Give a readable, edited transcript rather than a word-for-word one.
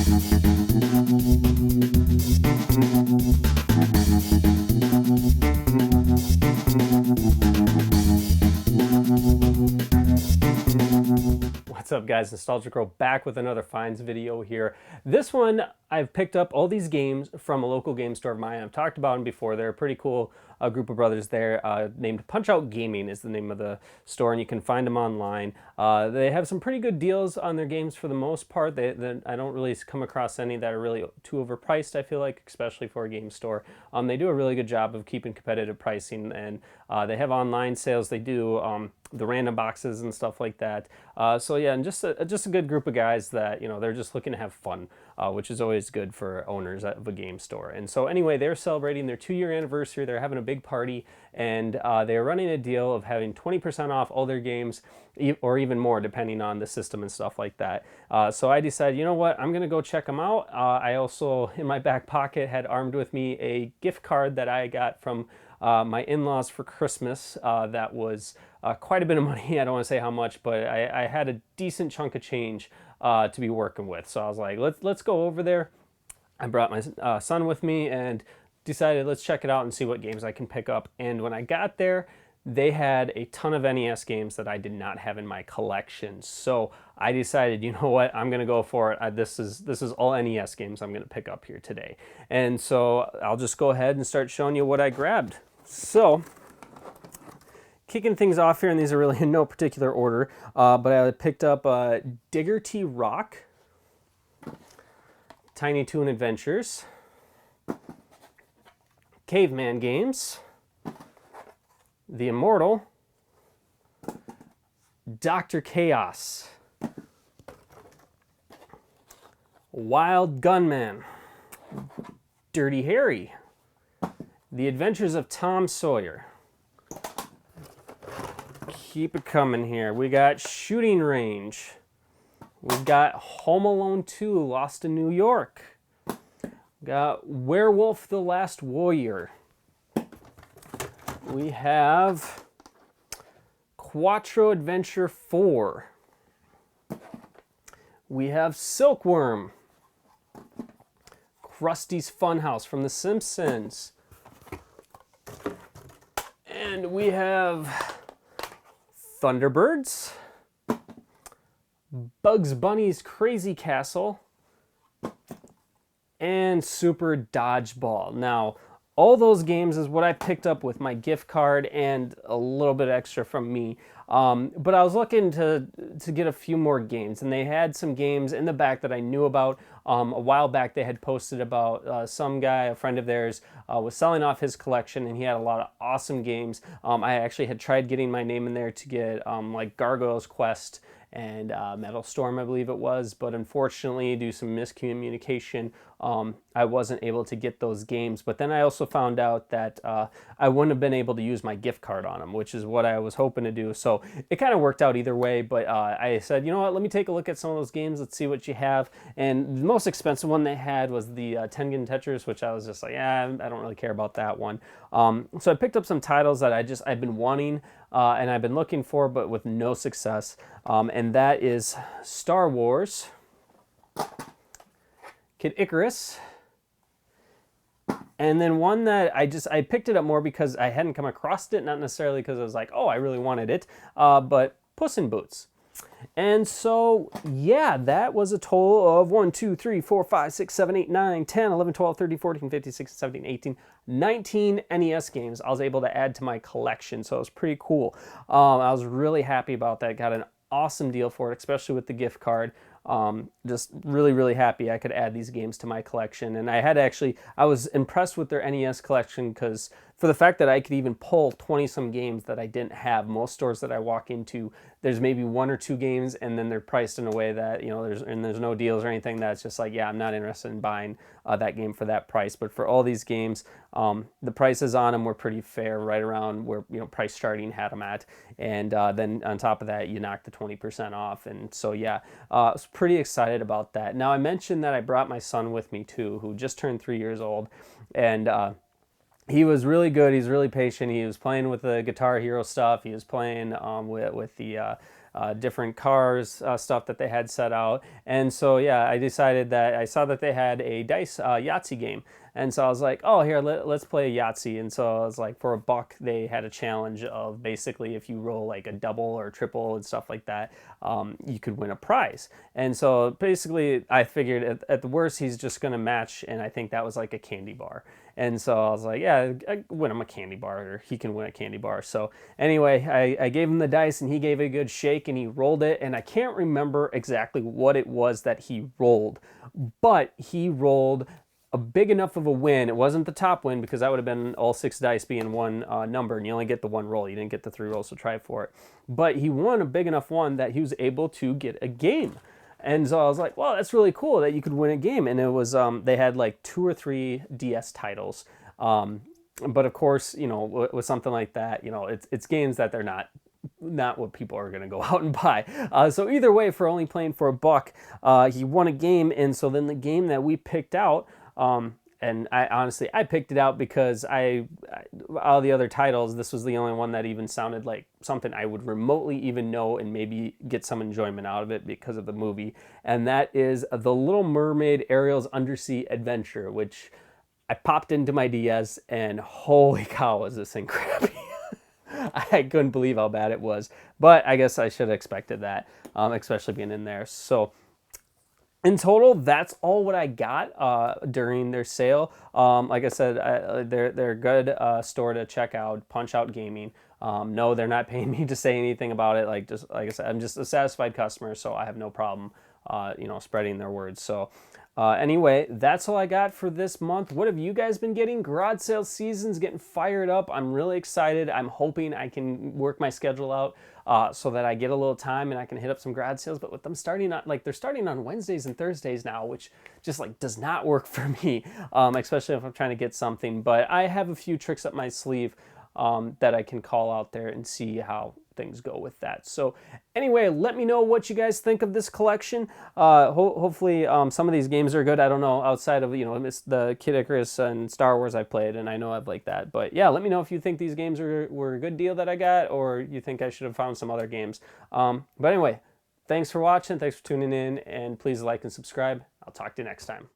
What's up guys, Nostalgic Girl back with another finds video here. This one, I've picked up all these games from a local game store of mine. I've talked about them before. They're a pretty cool group of brothers there, named Punch Out Gaming is the name of the store, and you can find them online. They have some pretty good deals on their games for the most part. I don't really come across any that are really too overpriced, I feel like, especially for a game store. They do a really good job of keeping competitive pricing, and they have online sales. They do the random boxes and stuff like that. So yeah, and just a good group of guys that, you know, they're just looking to have fun, which is always good for owners of a game store. And so anyway, they're celebrating their 2-year anniversary. They're having a big party, and they're running a deal of having 20% off all their games, or even more depending on the system and stuff like that. So I decided, you know what, I'm gonna go check them out. I also, in my back pocket, had armed with me a gift card that I got from my in-laws for Christmas. That was quite a bit of money. I don't want to say how much, but I had a decent chunk of change to be working with. So I was like, let's go over there. I brought my son with me and decided let's check it out and see what games I can pick up. And when I got there, they had a ton of NES games that I did not have in my collection. So I decided, you know what, I'm gonna go for it. This is all NES games I'm gonna pick up here today. And so I'll just go ahead and start showing you what I grabbed. So, kicking things off here, and these are really in no particular order, but I picked up Diggerty Rock, Tiny Toon Adventures, Caveman Games, The Immortal, Dr. Chaos, Wild Gunman, Dirty Harry, The Adventures of Tom Sawyer. Keep it coming here. We got Shooting Range. We've got Home Alone 2, Lost in New York. We got Werewolf the Last Warrior. We have Quattro Adventure 4. We have Silkworm. Krusty's Funhouse from The Simpsons. And we have Thunderbirds, Bugs Bunny's Crazy Castle, and Super Dodgeball. Now, all those games is what I picked up with my gift card and a little bit extra from me. But I was looking to get a few more games, and they had some games in the back that I knew about. A while back they had posted about some guy, a friend of theirs, was selling off his collection, and he had a lot of awesome games. I actually had tried getting my name in there to get like Gargoyle's Quest and Metal Storm, I believe it was, but unfortunately, due to some miscommunication, I wasn't able to get those games. But then I also found out that I wouldn't have been able to use my gift card on them, which is what I was hoping to do. So it kind of worked out either way, but I said, you know what, let me take a look at some of those games, let's see what you have. And the most expensive one they had was the Tengen Tetris, which I was just like, yeah, I don't really care about that one. So I picked up some titles that I've been wanting and I've been looking for, but with no success. And that is Star Wars, Kid Icarus, and then one that I picked it up more because I hadn't come across it, not necessarily because I was like, oh, I really wanted it, but Puss in Boots. And so, yeah, that was a total of 1, 2, 3, 4, 5, 6, 7, 8, 9, 10, 11, 12, 13, 14, 15, 16, 17, 18, 19 NES games I was able to add to my collection. So it was pretty cool. I was really happy about that. Got an awesome deal for it, especially with the gift card. Just really, really happy I could add these games to my collection. And I was impressed with their NES collection because for the fact that I could even pull 20-some games that I didn't have. Most stores that I walk into, there's maybe 1 or 2 games, and then they're priced in a way that, you know, there's no deals or anything that's just like, yeah, I'm not interested in buying that game for that price. But for all these games, the prices on them were pretty fair, right around where, you know, price starting had them at. And then on top of that, you knock the 20% off. And so, yeah, I was pretty excited about that. Now, I mentioned that I brought my son with me too, who just turned 3 years old. And he was really good. He's really patient. He was playing with the Guitar Hero stuff. He was playing with the different cars, stuff that they had set out. And so, yeah, I decided that I saw that they had a dice Yahtzee game. And so I was like, oh, here, let's play Yahtzee. And so I was like, for $1, they had a challenge of basically if you roll like a double or triple and stuff like that, you could win a prize. And so basically, I figured at the worst, he's just going to match. And I think that was like a candy bar. And so I was like, yeah, I win him a candy bar, or he can win a candy bar. So anyway, I gave him the dice and he gave it a good shake and he rolled it. And I can't remember exactly what it was that he rolled, but he rolled a big enough of a win. It wasn't the top win because that would have been all 6 dice being one number, and you only get the 1 roll. You didn't get the 3 rolls, so try for it. But he won a big enough one that he was able to get a game. And so I was like, well, that's really cool that you could win a game. And it was, they had like 2 or 3 DS titles. But of course, you know, with something like that, you know, it's games that they're not what people are going to go out and buy. So either way, for only playing for $1, he won a game. And so then the game that we picked out, and I honestly, I picked it out because all the other titles, this was the only one that even sounded like something I would remotely even know and maybe get some enjoyment out of it because of the movie. And that is The Little Mermaid Ariel's Undersea Adventure, which I popped into my DS and holy cow, was this thing crappy. I couldn't believe how bad it was, but I guess I should have expected that, especially being in there. So in total, that's all what I got during their sale. Like I said, they're a good store to check out. Punch Out Gaming. No, they're not paying me to say anything about it. Like I said, I'm just a satisfied customer, so I have no problem, spreading their words. So. Anyway, that's all I got for this month. What have you guys been getting? Garage sale season's getting fired up. I'm really excited. I'm hoping I can work my schedule out so that I get a little time and I can hit up some garage sales. But with them starting on, they're starting on Wednesdays and Thursdays now, which just does not work for me, especially if I'm trying to get something. But I have a few tricks up my sleeve that I can call out there and see how things go with that. So anyway, let me know what you guys think of this collection. Hopefully some of these games are good. I don't know, outside of the Kid Icarus and Star Wars I played, and I know I've liked that. But yeah, let me know if you think these games were a good deal that I got, or you think I should have found some other games. But anyway, thanks for watching, thanks for tuning in, and please like and subscribe. I'll talk to you next time.